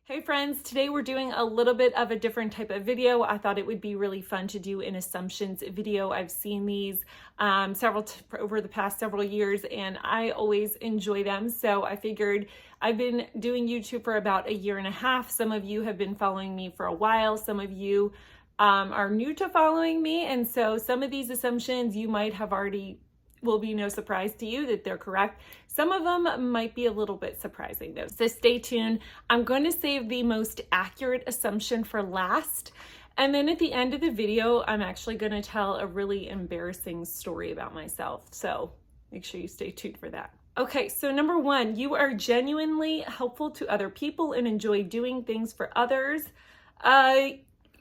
Hey friends, today we're doing a little bit of a different type of video. I thought it would be really fun to do an assumptions video. I've seen these over the past several years and I always enjoy them. So I figured I've been doing YouTube for about a year and a half. Some of you have been following me for a while. Some of you are new to following me. And so some of these assumptions you might have already will be no surprise to you that they're correct. Some of them might be a little bit surprising though. So stay tuned. I'm going to save the most accurate assumption for last. And then at the end of the video, I'm actually going to tell a really embarrassing story about myself. So make sure you stay tuned for that. Okay, so number one, you are genuinely helpful to other people and enjoy doing things for others.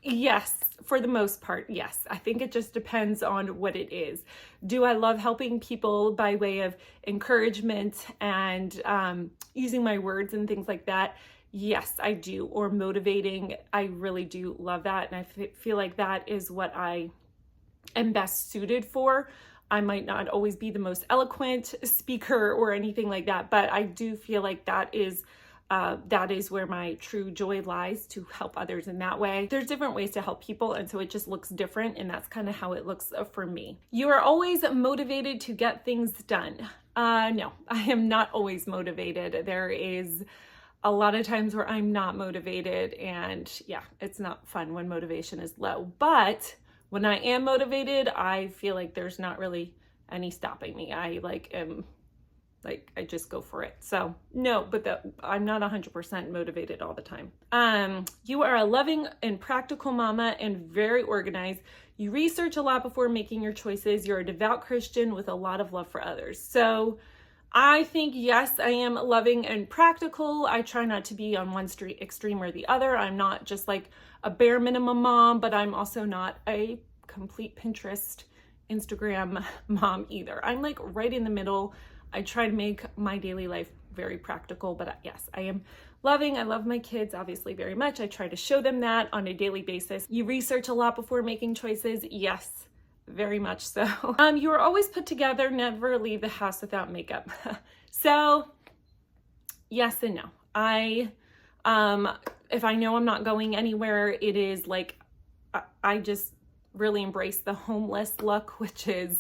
Yes, for the most part, yes. I think it just depends on what it is. Do I love helping people by way of encouragement and using my words and things like that? Yes, I do. Or motivating. I really do love that. And I feel like that is what I am best suited for. I might not always be the most eloquent speaker or anything like that, but I do feel like that is where my true joy lies, to help others in that way. There's different ways to help people, and so it just looks different, and that's kind of how it looks for me. You are always motivated to get things done. No, I am not always motivated. There is a lot of times where I'm not motivated, and yeah, it's not fun when motivation is low. But when I am motivated, I feel like there's not really any stopping me. I just go for it. So no, but I'm not 100% motivated all the time. You are a loving and practical mama and very organized. You research a lot before making your choices. You're a devout Christian with a lot of love for others. So I think, yes, I am loving and practical. I try not to be on one extreme or the other. I'm not just like a bare minimum mom, but I'm also not a complete Pinterest, Instagram mom either. I'm like right in the middle. I try to make my daily life very practical, but yes, I am loving. I love my kids obviously very much. I try to show them that on a daily basis. You research a lot before making choices. Yes, very much so. You are always put together, never leave the house without makeup. So yes and no. If I know I'm not going anywhere, it is like, I just really embrace the homeless look, which is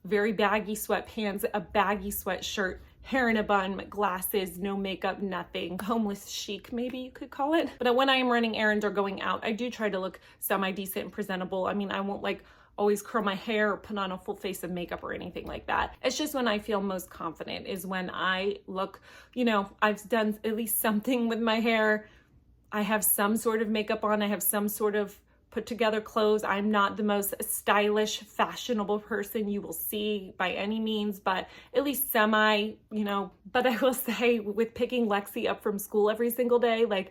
very baggy sweatpants, a baggy sweatshirt, hair in a bun, glasses, no makeup, nothing. Homeless chic, maybe you could call it. But when I am running errands or going out, I do try to look semi-decent and presentable. I mean, I won't like always curl my hair or put on a full face of makeup or anything like that. It's just when I feel most confident is when I look, I've done at least something with my hair. I have some sort of makeup on. I have some sort of put together clothes. I'm not the most stylish, fashionable person you will see by any means, but at least semi, but I will say with picking Lexi up from school every single day, like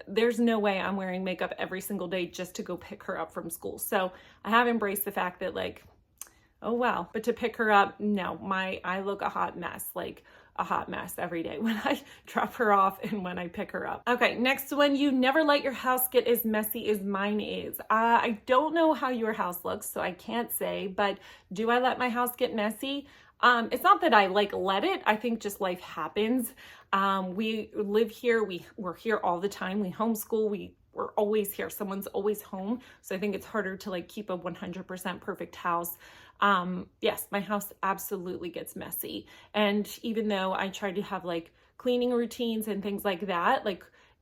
there's no way I'm wearing makeup every single day just to go pick her up from school. So I have embraced the fact that like, oh wow, but to pick her up, no, I look a hot mess, like a hot mess every day when I drop her off and when I pick her up. Okay, next one, you never let your house get as messy as mine is. I don't know how your house looks, so I can't say, but do I let my house get messy? It's not that I let it. I think just life happens. We live here. We're here all the time. We homeschool. We're always here. Someone's always home. So I think it's harder to keep a 100% perfect house. Yes, my house absolutely gets messy. And even though I try to have cleaning routines and things like that,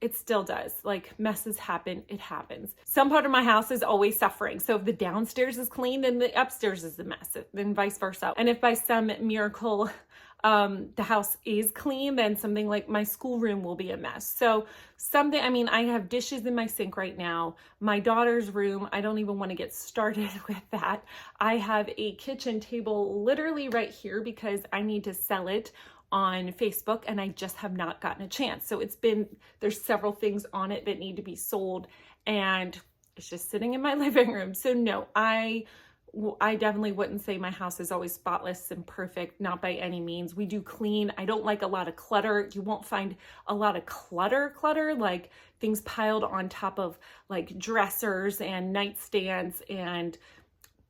it still does. Messes happen, it happens. Some part of my house is always suffering. So if the downstairs is clean, then the upstairs is a mess, then vice versa. And if by some miracle, the house is clean, then something like my schoolroom will be a mess. So I have dishes in my sink right now. My daughter's room, I don't even want to get started with that. I have a kitchen table literally right here because I need to sell it on Facebook and I just have not gotten a chance. So there's several things on it that need to be sold and it's just sitting in my living room. So no, I definitely wouldn't say my house is always spotless and perfect, not by any means. We do clean. I don't like a lot of clutter. You won't find a lot of clutter, like things piled on top of dressers and nightstands and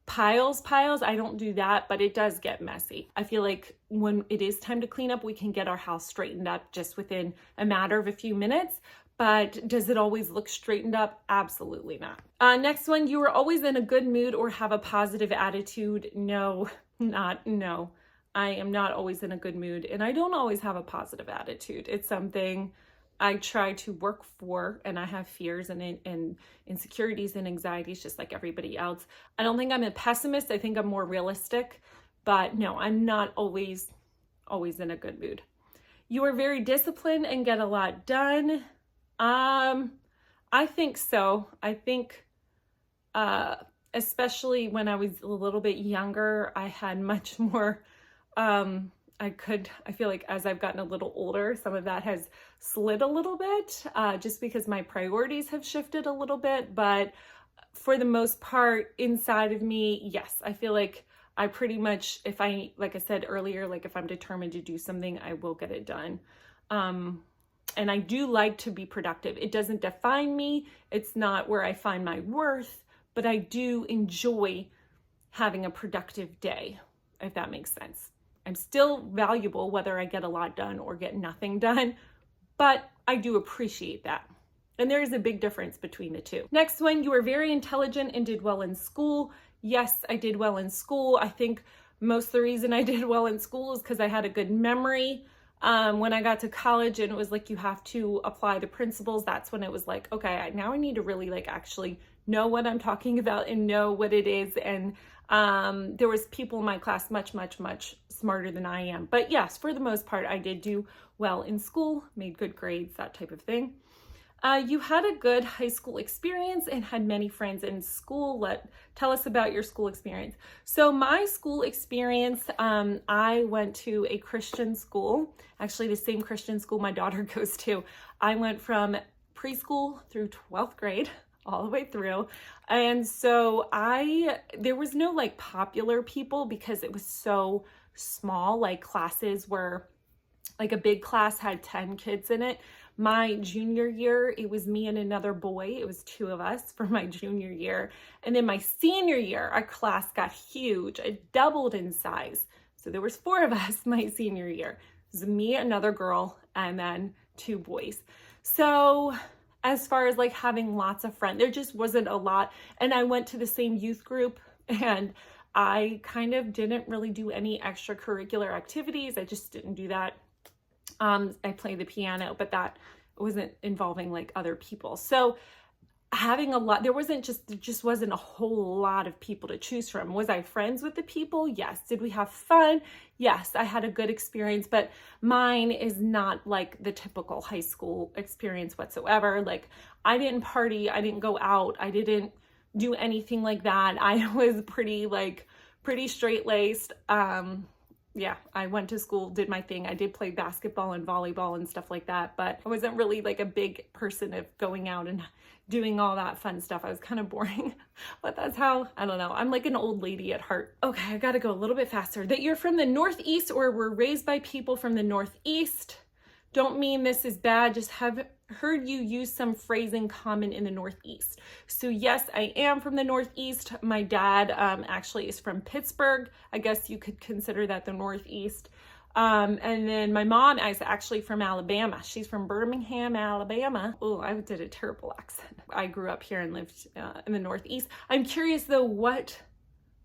piles. I don't do that, but it does get messy. I feel like when it is time to clean up, we can get our house straightened up just within a matter of a few minutes. But does it always look straightened up? Absolutely not. Next one, you are always in a good mood or have a positive attitude. No, no. I am not always in a good mood, and I don't always have a positive attitude. It's something I try to work for, and I have fears and insecurities and anxieties just like everybody else. I don't think I'm a pessimist. I think I'm more realistic, but no, I'm not always in a good mood. You are very disciplined and get a lot done. I think so. I think, especially when I was a little bit younger, I had much more, I feel like as I've gotten a little older, some of that has slid a little bit, just because my priorities have shifted a little bit. But for the most part, inside of me, yes, I feel like I pretty much, like I said earlier, like if I'm determined to do something, I will get it done. And I do like to be productive. It doesn't define me. It's not where I find my worth, but I do enjoy having a productive day, if that makes sense. I'm still valuable whether I get a lot done or get nothing done, but I do appreciate that. And there is a big difference between the two. Next one, you are very intelligent and did well in school. Yes, I did well in school. I think most of the reason I did well in school is because I had a good memory. When I got to college and it was like you have to apply the principles, that's when it was like, okay, now I need to really like actually know what I'm talking about and know what it is. And there was people in my class much smarter than I am. But yes, for the most part, I did do well in school, made good grades, that type of thing. You had a good high school experience and had many friends in school. Tell us about your school experience. So my school experience, I went to a Christian school, actually the same Christian school my daughter goes to. I went from preschool through 12th grade, all the way through. And so there was no like popular people because it was so small, like classes were, like a big class had 10 kids in it. My junior year, it was me and another boy. It was 2 of us for my junior year. And then my senior year, our class got huge. It doubled in size. So there was 4 of us my senior year. It was me, another girl, and then 2 boys. So as far as like having lots of friends, there just wasn't a lot. And I went to the same youth group, and I kind of didn't really do any extracurricular activities. I just didn't do that. I played the piano, but that wasn't involving like other people. So having a lot, there just wasn't a whole lot of people to choose from. Was I friends with the people? Yes. Did we have fun? Yes, I had a good experience, but mine is not like the typical high school experience whatsoever. Like I didn't party, I didn't go out, I didn't do anything like that. I was pretty straight-laced. Yeah, I went to school, did my thing. I did play basketball and volleyball and stuff like that, but I wasn't really like a big person of going out and doing all that fun stuff. I was kind of boring, but that's how, I don't know. I'm like an old lady at heart. Okay, I gotta go a little bit faster. That you're from the Northeast or were raised by people from the Northeast. Don't mean this is bad, just have heard you use some phrasing common in the Northeast. So yes, I am from the Northeast. My dad actually is from Pittsburgh. I guess you could consider that the Northeast. And then my mom is actually from Alabama. She's from Birmingham, Alabama. Oh, I did a terrible accent. I grew up here and lived in the Northeast. I'm curious though what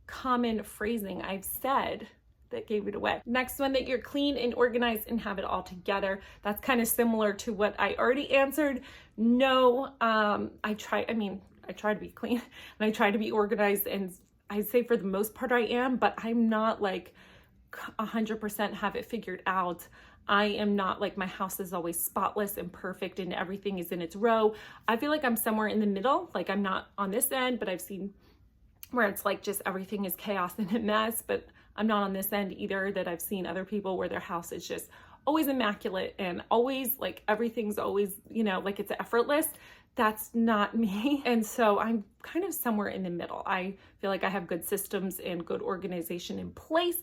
common phrasing I've said that gave it away. Next one, that you're clean and organized and have it all together. That's kind of similar to what I already answered. No, I try to be clean and I try to be organized, and I'd say for the most part I am, but I'm not like 100% have it figured out. I am not like my house is always spotless and perfect and everything is in its row. I feel like I'm somewhere in the middle. Like I'm not on this end, but I've seen where it's like just everything is chaos and a mess, but I'm not on this end either, that I've seen other people where their house is just always immaculate and always like everything's always, like it's effortless. That's not me. And so I'm kind of somewhere in the middle. I feel like I have good systems and good organization in place,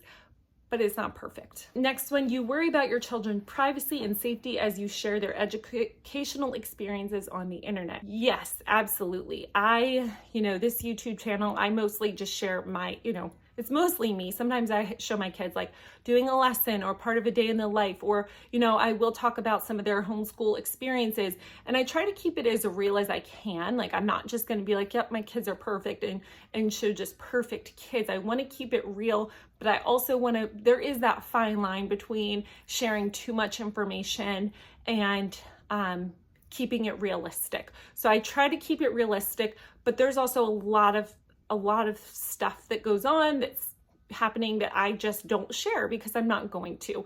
but it's not perfect. Next one, you worry about your children's privacy and safety as you share their educational experiences on the internet. Yes, absolutely. This YouTube channel, I mostly just share my, it's mostly me. Sometimes I show my kids like doing a lesson or part of a day in the life, or, I will talk about some of their homeschool experiences. And I try to keep it as real as I can. Like, I'm not just going to be like, yep, my kids are perfect and show just perfect kids. I want to keep it real, but I also want to, there is that fine line between sharing too much information and, keeping it realistic. So I try to keep it realistic, but there's also a lot of stuff that goes on that's happening that I just don't share because I'm not going to.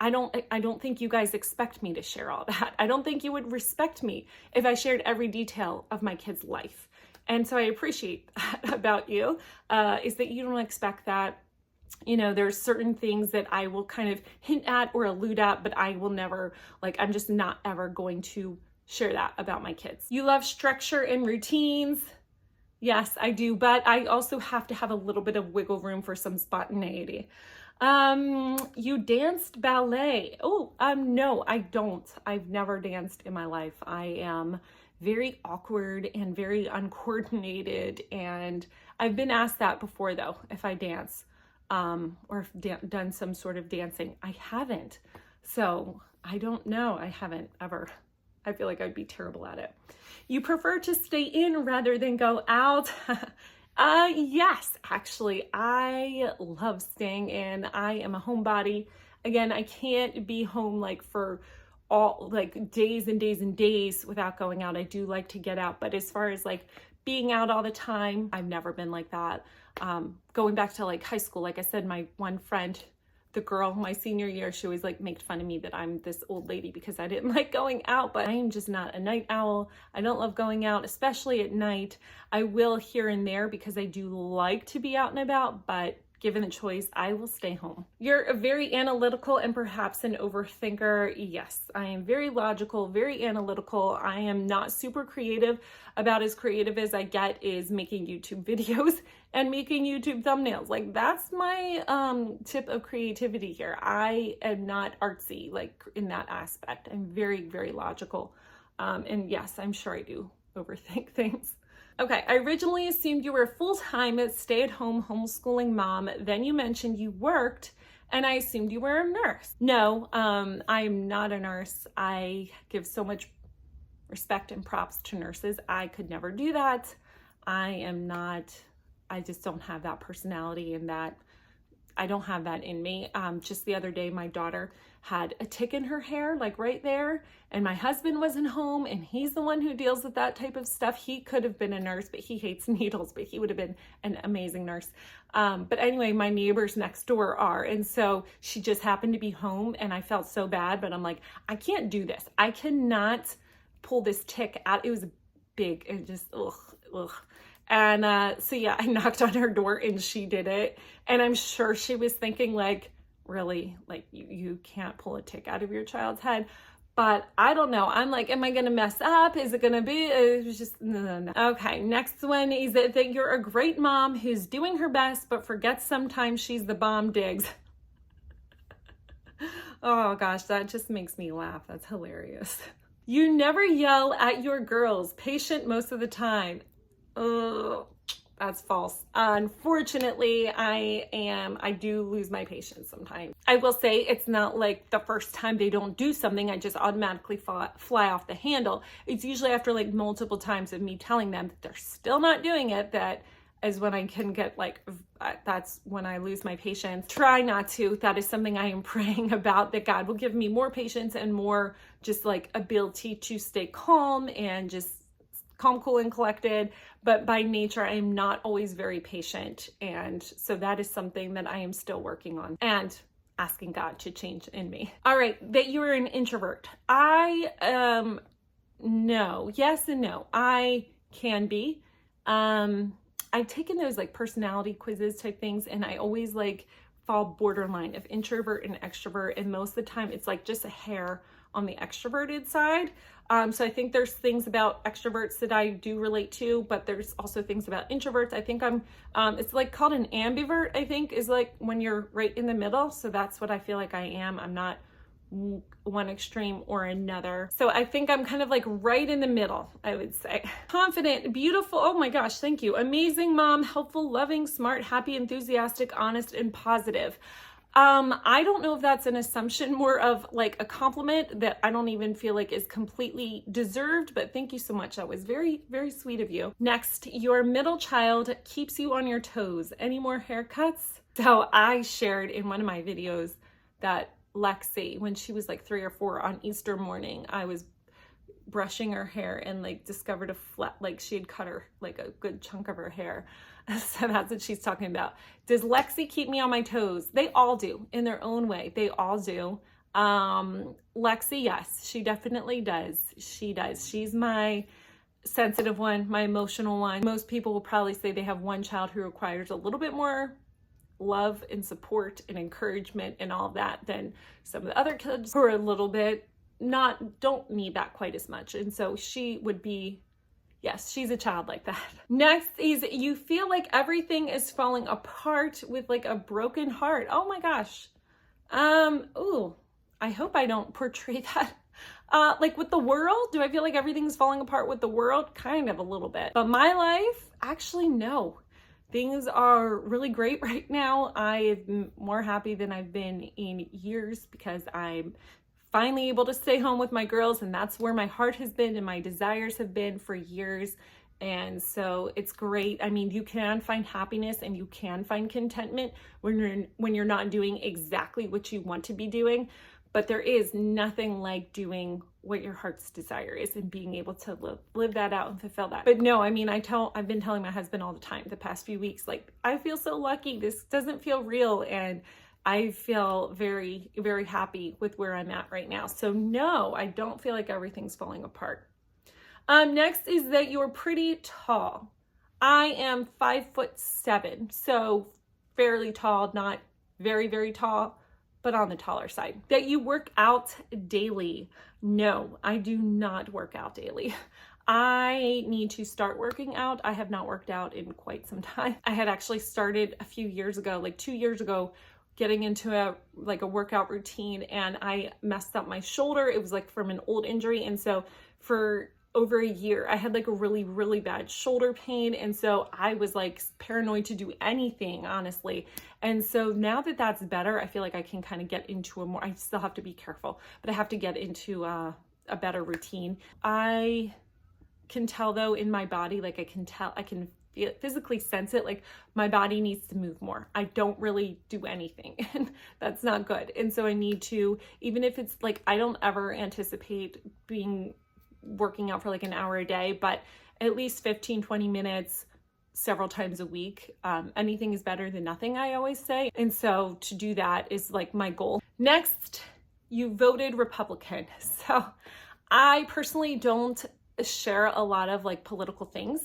I don't think you guys expect me to share all that. I don't think you would respect me if I shared every detail of my kid's life. And so I appreciate that about you, is that you don't expect that. There's certain things that I will kind of hint at or allude at, but I will never, I'm just not ever going to share that about my kids. You love structure and routines. Yes, I do, but I also have to have a little bit of wiggle room for some spontaneity. You danced ballet. Oh, no, I don't. I've never danced in my life. I am very awkward and very uncoordinated, and I've been asked that before though, if I dance, or done some sort of dancing. I haven't. So I don't know. I haven't ever. I feel like I'd be terrible at it. You prefer to stay in rather than go out? Yes, actually, I love staying in. I am a homebody. Again, I can't be home for all days and days and days without going out. I do like to get out, but as far as being out all the time, I've never been like that. Going back to high school, like I said, my one friend, the girl, my senior year, she always made fun of me that I'm this old lady because I didn't like going out, but I am just not a night owl. I don't love going out, especially at night. I will here and there because I do like to be out and about, but given the choice, I will stay home. You're a very analytical and perhaps an overthinker. Yes, I am very logical, very analytical. I am not super creative. About as creative as I get is making YouTube videos and making YouTube thumbnails. That's my tip of creativity here. I am not artsy in that aspect. I'm very, very logical. And yes, I'm sure I do overthink things. Okay, I originally assumed you were a full-time stay-at-home homeschooling mom. Then you mentioned you worked, and I assumed you were a nurse. No, I'm not a nurse. I give so much respect and props to nurses. I could never do that. I just don't have that personality and that. I don't have that in me. Just the other day, my daughter had a tick in her hair, right there, and my husband wasn't home, and he's the one who deals with that type of stuff. He could have been a nurse, but he hates needles, but he would have been an amazing nurse. But anyway, my neighbors next door are, and so she just happened to be home, and I felt so bad, but I'm like, I can't do this. I cannot pull this tick out. It was big and just, ugh. And so yeah, I knocked on her door and she did it. And I'm sure she was thinking really, you can't pull a tick out of your child's head. But I don't know. I'm am I going to mess up? Is it going to be? It was just, no. Okay, next one is that you're a great mom who's doing her best, but forgets sometimes she's the bomb digs. Oh gosh, that just makes me laugh. That's hilarious. You never yell at your girls, patient most of the time. Oh, that's false. Unfortunately, I do lose my patience sometimes. I will say it's not the first time they don't do something, I just automatically fly off the handle. It's usually after multiple times of me telling them that they're still not doing it, that is when I can get that's when I lose my patience. Try not to. That is something I am praying about, that God will give me more patience and more just ability to stay calm and just calm, cool, and collected. But by nature, I am not always very patient. And so that is something that I am still working on and asking God to change in me. All right, that you are an introvert. No, yes and no. I can be. I've taken those personality quizzes type things, and I always fall borderline of introvert and extrovert. And most of the time it's just a hair on the extroverted side. So I think there's things about extroverts that I do relate to, but there's also things about introverts. I think I'm, it's called an ambivert, I think, is when you're right in the middle. So that's what I feel like I am. I'm not one extreme or another. So I think I'm kind of like right in the middle, I would say. Confident, beautiful, oh my gosh, thank you. Amazing mom, helpful, loving, smart, happy, enthusiastic, honest, and positive. I don't know if that's an assumption, more of like a compliment that I don't even feel like is completely deserved, but thank you so much. That was very, very sweet of you. Next, your middle child keeps you on your toes. Any more haircuts? So I shared in one of my videos that Lexi, when she was like 3 or 4 on Easter morning, I was brushing her hair and like discovered a flat, like she had cut her like a good chunk of her hair. So that's what she's talking about. Does Lexi keep me on my toes? They all do in their own way. They all do. Lexi, yes, she definitely does. She does. She's my sensitive one, my emotional one. Most people will probably say they have one child who requires a little bit more love and support and encouragement and all that than some of the other kids who are a little bit don't need that quite as much. And so she would be, yes, she's a child like that. Next is you feel like everything is falling apart with like a broken heart. Oh my gosh. Ooh, I hope I don't portray that. Like with the world, do I feel like everything's falling apart with the world? Kind of a little bit. But my life, actually, no. Things are really great right now. I'm more happy than I've been in years because I'm finally able to stay home with my girls, and that's where my heart has been and my desires have been for years. And so it's great. I mean, you can find happiness and you can find contentment when you're not doing exactly what you want to be doing, but there is nothing like doing what your heart's desire is and being able to live that out and fulfill that. But no, I mean, I've been telling my husband all the time the past few weeks, like, I feel so lucky. This doesn't feel real. And I feel very, very happy with where I'm at right now. So no, I don't feel like everything's falling apart. Next is that you're pretty tall. I am 5'7", so fairly tall, not very, very tall, but on the taller side. That you work out daily. No, I do not work out daily. I need to start working out. I have not worked out in quite some time. I had actually started a few years ago, like 2 years ago, getting into a workout routine, and I messed up my shoulder. It was like from an old injury. And so for over a year, I had like a really, really bad shoulder pain. And so I was like paranoid to do anything, honestly. And so now that that's better, I feel like I can kind of get into I still have to be careful, but I have to get into a better routine. I can tell though in my body, like I can physically sense it, like my body needs to move more. I don't really do anything and that's not good. And so I need to, even if it's like, I don't ever anticipate working out for like an hour a day, but at least 15-20 minutes several times a week. Anything is better than nothing, I always say. And so to do that is like my goal. Next, you voted Republican. So I personally don't share a lot of like political things.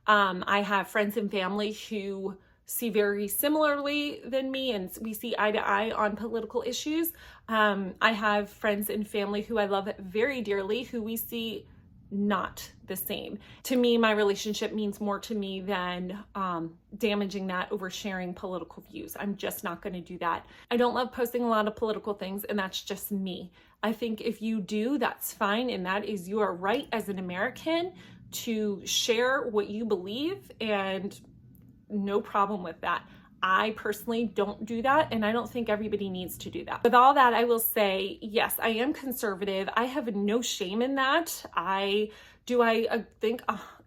I have friends and family who see very similarly than me, and we see eye to eye on political issues. I have friends and family who I love very dearly who we see not the same. To me, my relationship means more to me than damaging that over sharing political views. I'm just not going to do that. I don't love posting a lot of political things, and that's just me. I think if you do, that's fine, and that is your right as an American to share what you believe, and no problem with that. I personally don't do that, and I don't think everybody needs to do that. With all that, I will say, yes, I am conservative. I have no shame in that. I think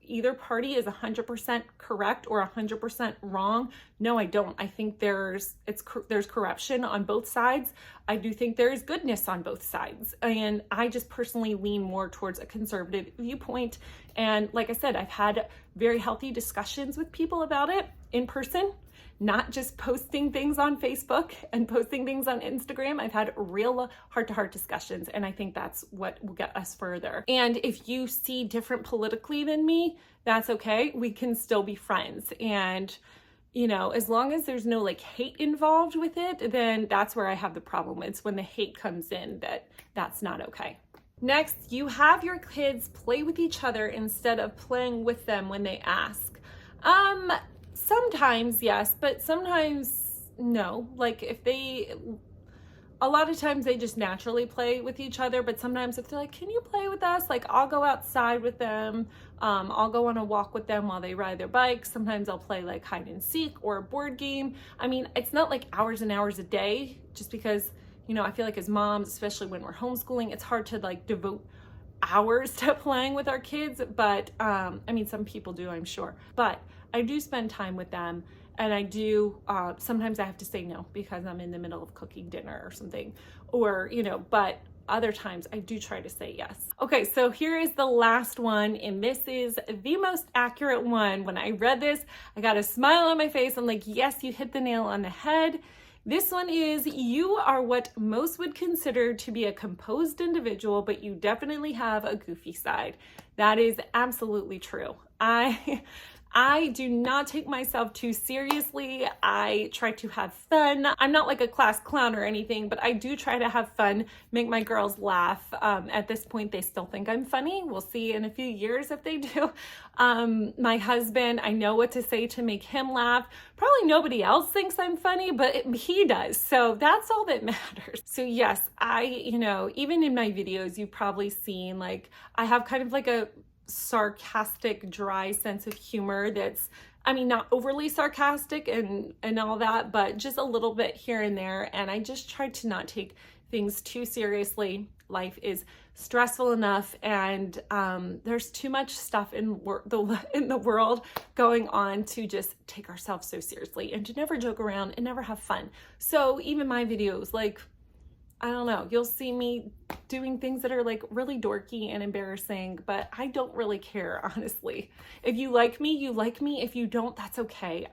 either party is 100% correct or 100% wrong? No, I don't. I think there's corruption on both sides. I do think there is goodness on both sides. And I just personally lean more towards a conservative viewpoint. And like I said, I've had very healthy discussions with people about it in person, not just posting things on Facebook and posting things on Instagram. I've had real heart-to-heart discussions, and I think that's what will get us further. And if you see different politically than me, that's okay. We can still be friends. And, you know, as long as there's no like hate involved with it, then that's where I have the problem. It's when the hate comes in that's not okay. Next, you have your kids play with each other instead of playing with them when they ask. Sometimes yes, but sometimes no. Like if they a lot of times they just naturally play with each other, but sometimes if they're like, can you play with us? Like I'll go outside with them. I'll go on a walk with them while they ride their bikes. Sometimes I'll play like hide and seek or a board game. I mean, it's not like hours and hours a day, just because, you know, I feel like as moms, especially when we're homeschooling, it's hard to like devote hours to playing with our kids. But I mean, some people do, I'm sure, but I do spend time with them. And I do, sometimes I have to say no because I'm in the middle of cooking dinner or something, or, you know, but other times I do try to say yes. Okay, so here is the last one, and this is the most accurate one. When I read this, I got a smile on my face. I'm like, yes, you hit the nail on the head. This one is, you are what most would consider to be a composed individual, but you definitely have a goofy side. That is absolutely true. I do not take myself too seriously. I try to have fun. I'm not like a class clown or anything, but I do try to have fun, make my girls laugh. At this point, they still think I'm funny. We'll see in a few years if they do. My husband, I know what to say to make him laugh. Probably nobody else thinks I'm funny, but he does. So that's all that matters. So yes, you know, even in my videos, you've probably seen like, I have kind of like a sarcastic, dry sense of humor that's, I mean, not overly sarcastic and all that, but just a little bit here and there. And I just try to not take things too seriously. Life is stressful enough, and there's too much stuff in the world going on to just take ourselves so seriously and to never joke around and never have fun. So even my videos, like, I don't know, you'll see me doing things that are like really dorky and embarrassing, but I don't really care, honestly. If you like me, you like me. If you don't, that's okay.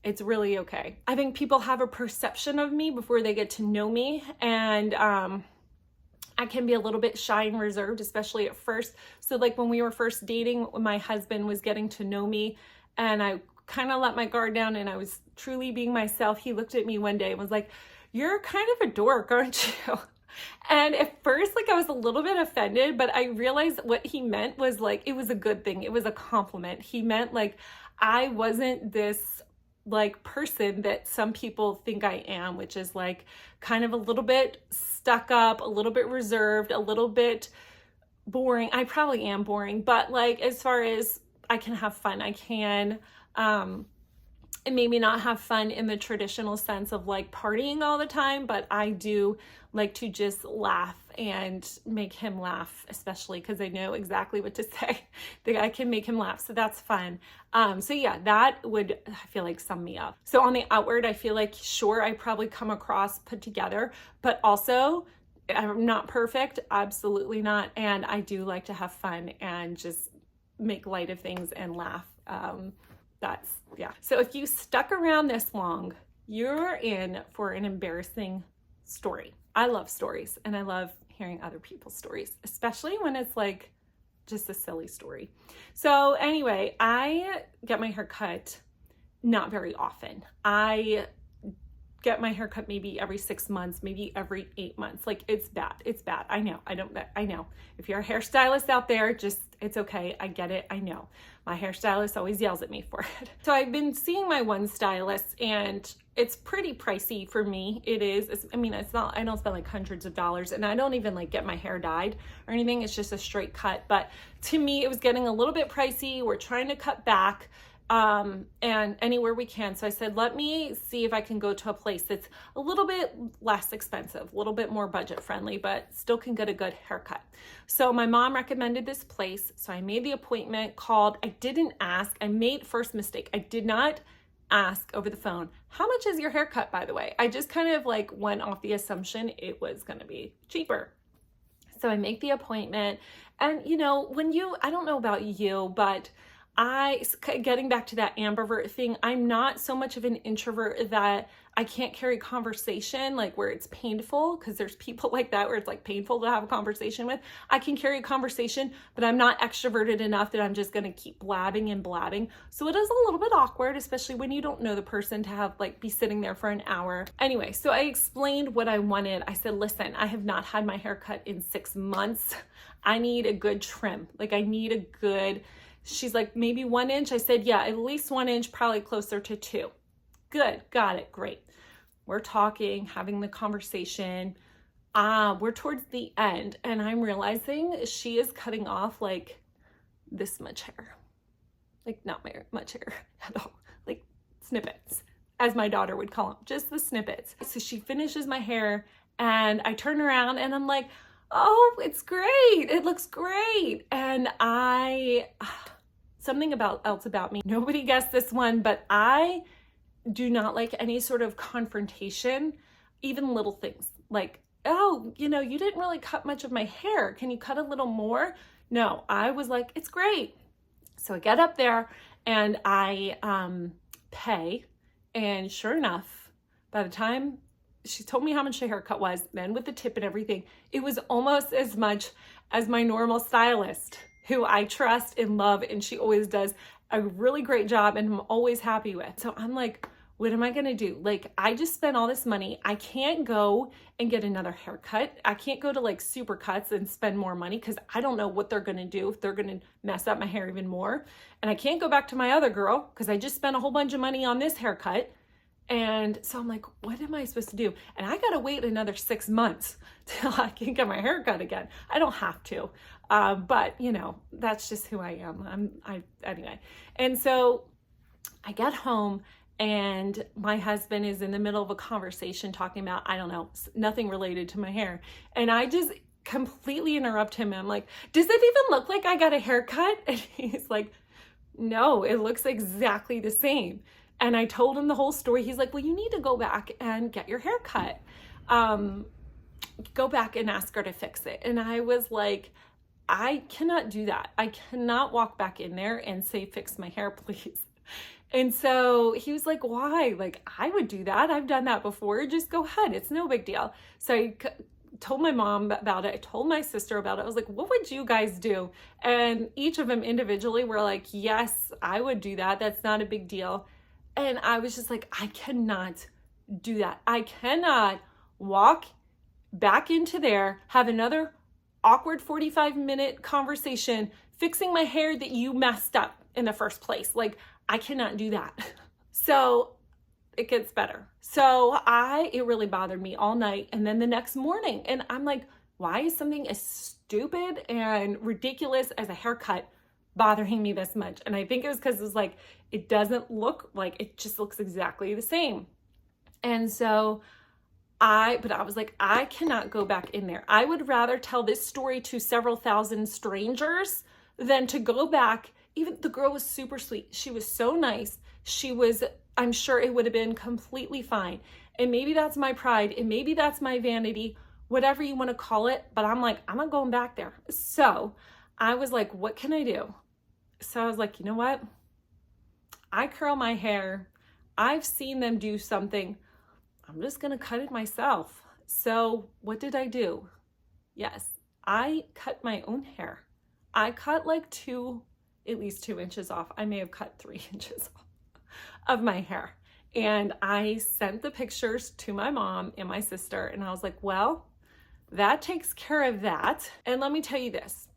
It's really okay. I think people have a perception of me before they get to know me, and I can be a little bit shy and reserved, especially at first. So like when we were first dating, when my husband was getting to know me and I kind of let my guard down and I was truly being myself, he looked at me one day and was like, "You're kind of a dork, aren't you?" And at first, like, I was a little bit offended, but I realized what he meant was like, it was a good thing. It was a compliment. He meant like, I wasn't this like person that some people think I am, which is like kind of a little bit stuck up, a little bit reserved, a little bit boring. I probably am boring, but like, as far as I can have fun, I can, and maybe not have fun in the traditional sense of like partying all the time, but I do like to just laugh and make him laugh, especially because I know exactly what to say that I can make him laugh. So that's fun. So yeah, that would, I feel like, sum me up. So on the outward, I feel like, sure, I probably come across put together, but also I'm not perfect. Absolutely not. And I do like to have fun and just make light of things and laugh. Yeah. So if you stuck around this long, you're in for an embarrassing story. I love stories, and I love hearing other people's stories, especially when it's like just a silly story. So anyway, I get my hair cut not very often. I get my hair cut maybe every 6 months, maybe every 8 months. Like, it's bad. It's bad. I know. I know. If you're a hairstylist out there, it's okay. I get it. I know. My hairstylist always yells at me for it. So I've been seeing my one stylist, and it's pretty pricey for me. It is. I mean, it's not, I don't spend like hundreds of dollars, and I don't even like get my hair dyed or anything. It's just a straight cut. But to me, it was getting a little bit pricey. We're trying to cut back. And anywhere we can. So I said, let me see if I can go to a place that's a little bit less expensive, a little bit more budget friendly, but still can get a good haircut. So my mom recommended this place. So I made the appointment, called. I didn't ask. I made first mistake. I did not ask over the phone, how much is your haircut, by the way? I just kind of like went off the assumption it was going to be cheaper. So I make the appointment, and you know, I don't know about you, but getting back to that ambivert thing, I'm not so much of an introvert that I can't carry conversation, like where it's painful, because there's people like that where it's like painful to have a conversation with. I can carry a conversation, but I'm not extroverted enough that I'm just going to keep blabbing and blabbing. So it is a little bit awkward, especially when you don't know the person, to have like be sitting there for an hour. Anyway, so I explained what I wanted. I said, listen, I have not had my hair cut in 6 months. I need a good trim. Like, I need a good... She's like, maybe 1 inch. I said, yeah, at least 1 inch, probably closer to 2. Good. Got it. Great. we're talking, having the conversation. We're towards the end, and I'm realizing she is cutting off like this much hair. Like not much hair at all. Like snippets, as my daughter would call them, just the snippets. So she finishes my hair, and I turn around and I'm like, oh, it's great. It looks great. And something else about me. Nobody guessed this one, but I do not like any sort of confrontation, even little things like, oh, you didn't really cut much of my hair. Can you cut a little more? No, I was like, it's great. So I get up there and I pay. And sure enough, by the time she told me how much the haircut was, then with the tip and everything, it was almost as much as my normal stylist, who I trust and love, and she always does a really great job and I'm always happy with. So I'm like, what am I gonna do? Like, I just spent all this money. I can't go and get another haircut. I can't go to like Supercuts and spend more money because I don't know what they're gonna do, if they're gonna mess up my hair even more. And I can't go back to my other girl because I just spent a whole bunch of money on this haircut. And so I'm like, what am I supposed to do? And I gotta wait another 6 months till I can get my hair cut again. I don't have to, but that's just who I am. Anyway. And so I get home and my husband is in the middle of a conversation talking about, I don't know, nothing related to my hair. And I just completely interrupt him. I'm like, does it even look like I got a haircut? And he's like, no, it looks exactly the same. And I told him the whole story. He's like, well, you need to go back and get your hair cut. Go back and ask her to fix it. And I was like, I cannot do that. I cannot walk back in there and say, fix my hair, please. And so he was like, why? Like, I would do that. I've done that before. Just go ahead. It's no big deal. So I told my mom about it. I told my sister about it. I was like, what would you guys do? And each of them individually were like, yes, I would do that. That's not a big deal. And I was just like, I cannot do that. I cannot walk back into there, have another awkward 45-minute conversation fixing my hair that you messed up in the first place. Like, I cannot do that. So it gets better. So it really bothered me all night. And then the next morning, and I'm like, why is something as stupid and ridiculous as a haircut bothering me this much? And I think it was because it was like, it doesn't look like, it just looks exactly the same. And so I was like, I cannot go back in there. I would rather tell this story to several thousand strangers than to go back. Even the girl was super sweet. She was so nice. I'm sure it would have been completely fine. And maybe that's my pride, and maybe that's my vanity, whatever you want to call it. But I'm like, I'm not going back there. So I was like, what can I do? So I was like, you know what? I curl my hair. I've seen them do something. I'm just going to cut it myself. So what did I do? Yes, I cut my own hair. I cut like at least 2 inches off. I may have cut 3 inches off of my hair. And I sent the pictures to my mom and my sister. And I was like, well, that takes care of that. And let me tell you this.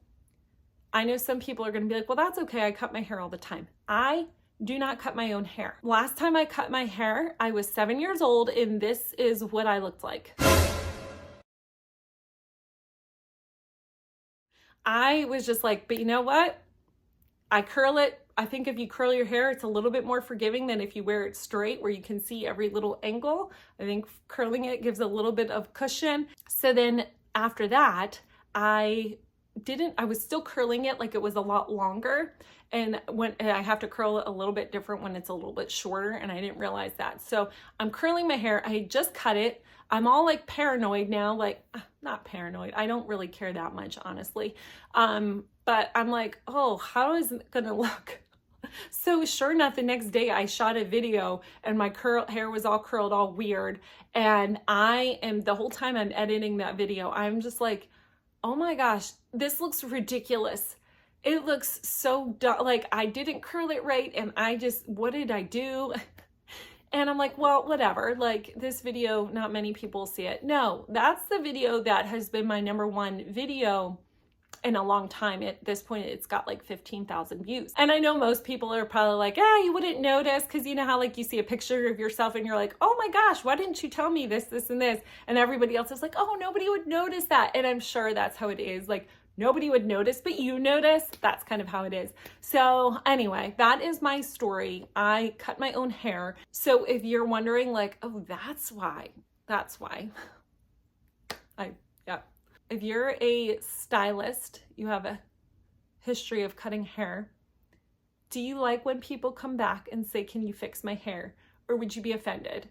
I know some people are going to be like, well, that's okay. I cut my hair all the time. I do not cut my own hair. Last time I cut my hair, I was 7 years old, and this is what I looked like. I was just like, but you know what? I curl it. I think if you curl your hair, it's a little bit more forgiving than if you wear it straight where you can see every little angle. I think curling it gives a little bit of cushion. So then after that, I was still curling it like it was a lot longer. And when I have to curl it a little bit different when it's a little bit shorter, and I didn't realize that. So I'm curling my hair. I just cut it. I'm all like paranoid now, like not paranoid. I don't really care that much, honestly. But I'm like, oh, how is it gonna look? So sure enough, the next day I shot a video and my hair was all curled, all weird. And the whole time I'm editing that video, I'm just like, oh my gosh, this looks ridiculous. It looks so dumb. Like I didn't curl it right. And what did I do? And I'm like, well, whatever. Like this video, not many people see it. No, that's the video that has been my #1 video. in a long time. At this point, it's got like 15,000 views. And I know most people are probably like, yeah, you wouldn't notice, because you know how like you see a picture of yourself and you're like, oh my gosh, why didn't you tell me this, this, and this? And everybody else is like, oh, nobody would notice that. And I'm sure that's how it is. Like, nobody would notice, but you notice. That's kind of how it is. So anyway, that is my story. I cut my own hair. So if you're wondering like, oh, that's why. Yeah. If you're a stylist, you have a history of cutting hair. Do you like when people come back and say, can you fix my hair? Or would you be offended?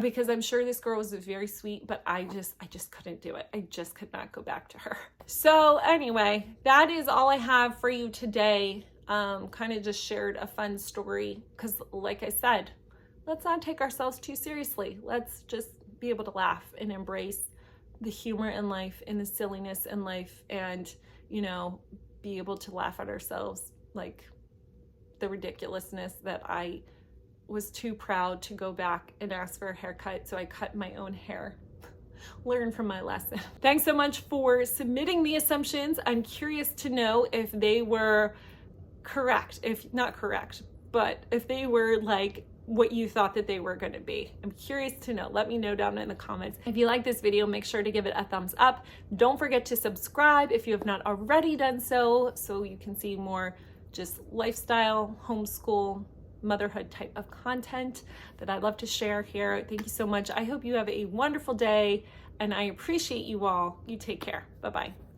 Because I'm sure this girl was very sweet, but I just couldn't do it. I just could not go back to her. So anyway, that is all I have for you today. Kind of just shared a fun story, because like I said, let's not take ourselves too seriously. Let's just be able to laugh and embrace the humor in life and the silliness in life, and, you know, be able to laugh at ourselves, like the ridiculousness that I was too proud to go back and ask for a haircut, so I cut my own hair. Learn from my lesson. Thanks so much for submitting the assumptions. I'm curious to know if they were correct, if not correct, but if they were like what you thought that they were going to be. I'm curious to know. Let me know down in the comments. If you like this video, make sure to give it a thumbs up. Don't forget to subscribe if you have not already done so you can see more just lifestyle, homeschool, motherhood type of content that I love to share here. Thank you so much. I hope you have a wonderful day, and I appreciate you all. You take care. Bye-bye.